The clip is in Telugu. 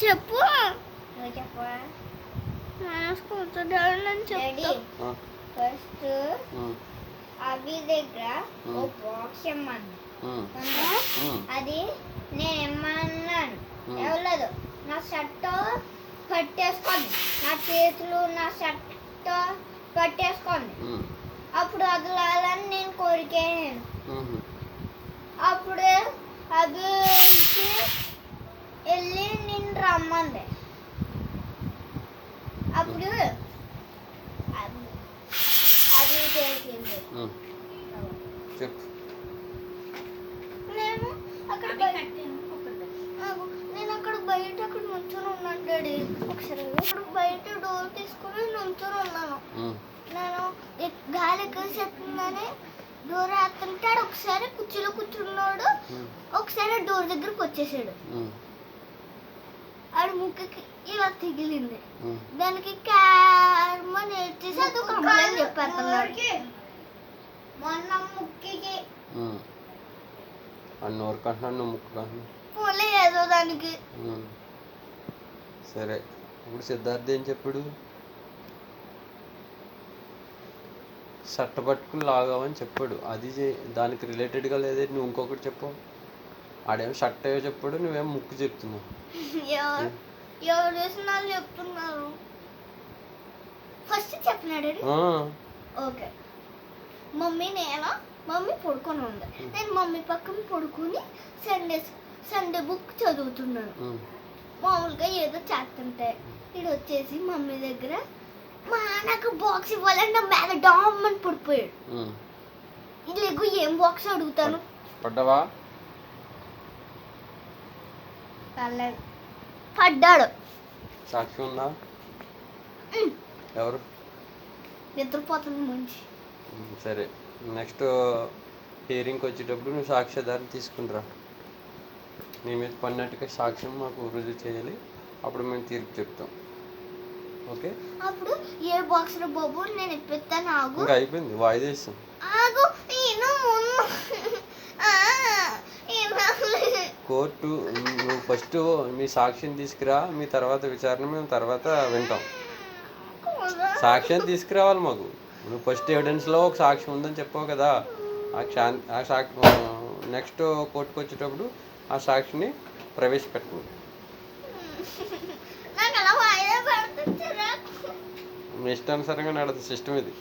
చెప్పు. నువ్వు చెప్పవా? డాడీ ఫస్ట్ అభి దగ్గర ఓ బాక్స్ ఇమ్మన్నా. అది నేను ఇమ్మన్నాను. ఎవలేదు నా షర్ట్ పట్టేసుకోండి, నా చేతులు నా షర్ట్ పట్టేసుకోండి. అప్పుడు వదలాలని నేను కోరికాను. అప్పుడు అభికి వెళ్ళి నేను రమ్మంది. అప్పుడు అది తెలిసింది. నేను అక్కడ బయట అక్కడ నుంచొని ఉన్నాను డాడీ. ఒకసారి అక్కడ బయట డోర్ తీసుకుని నుంచొని ఉన్నాను. నేను గాలి ఎక్కువ చెప్తుందని డోర్ వేస్తుంటాడు. ఒకసారి కుర్చీలో కూర్చున్నాడు, ఒకసారి డోర్ దగ్గరకు వచ్చేసాడు. ఆడు ముక్కుకి ఇలా తిగిలింది. దానికి క్యార్మ నేర్చేసి అది ఒక అమ్మాయి చెప్పేస్తున్నాడు. మొన్న ముక్కికి అన్నోరు కంటున్నాను, ముక్కు కంటున్నాను. పోలే ఏదో దానికి. సరే, ఇప్పుడు సిద్ధార్థ ఏం చెప్పాడు? షర్ట్ పట్టుకుని లాగావని చెప్పాడు. అది దానికి రిలేటెడ్గా లేదే. నువ్వు ఇంకొకటి చెప్పు. ఆడేమో షర్ట్ ఏవో చెప్పాడు, నువ్వేమో ముక్కు చెప్తున్నావు. ఎవరు చేసిన చెప్తున్నారు. ఫస్ట్ చెప్పినాడు. ఓకే, మమ్మీ పడుకొని ఉంది. నేను మమ్మీ పక్కన పడుకుని సండే బుక్ చదువుతున్నాను. మామూలుగా ఏదో చేస్తుంటే ఇది వచ్చేసి మమ్మీ దగ్గర నాకు బాక్స్ ఇవ్వాలని నా మీద డామ్ అని పడిపోయాడు. ఇది లేకు ఏం బాక్స్ అడుగుతాను. పడ్డావా? పడ్డాడు. సాక్షి ఉందా? ఎవరు? నిద్రపోతుంది మంచి. సరే, నెక్స్ట్ హియరింగ్కి వచ్చేటప్పుడు నువ్వు సాక్ష్యాధారం తీసుకునిరా. నీ మీద పడినట్టుగా సాక్ష్యం మాకు రుజువు చేయాలి. అప్పుడు మేము తీర్పు చెప్తాం. ఓకే? అప్పుడు ఏ బాక్స్ లో బాబు నేను ఇప్పిస్తాను. ఆగు. ఇంకా అయిపోయింది, వాయిదా ఇస్తాం. ఆగు. కోర్టు నువ్వు ఫస్ట్ మీ సాక్ష్యం తీసుకురా. మీ తర్వాత విచారణ మేము తర్వాత వింటాం. సాక్ష్యం తీసుకురావాలి మాకు. నువ్వు ఫస్ట్ ఎవిడెన్స్లో ఒక సాక్ష్యం ఉందని చెప్పావు కదా. ఆ సాక్షి నెక్స్ట్ కోర్టుకు వచ్చేటప్పుడు ఆ సాక్షిని ప్రవేశపెట్టు. మీ ఇష్టానుసారంగా నడుతుంది సిస్టమ్ ఇది.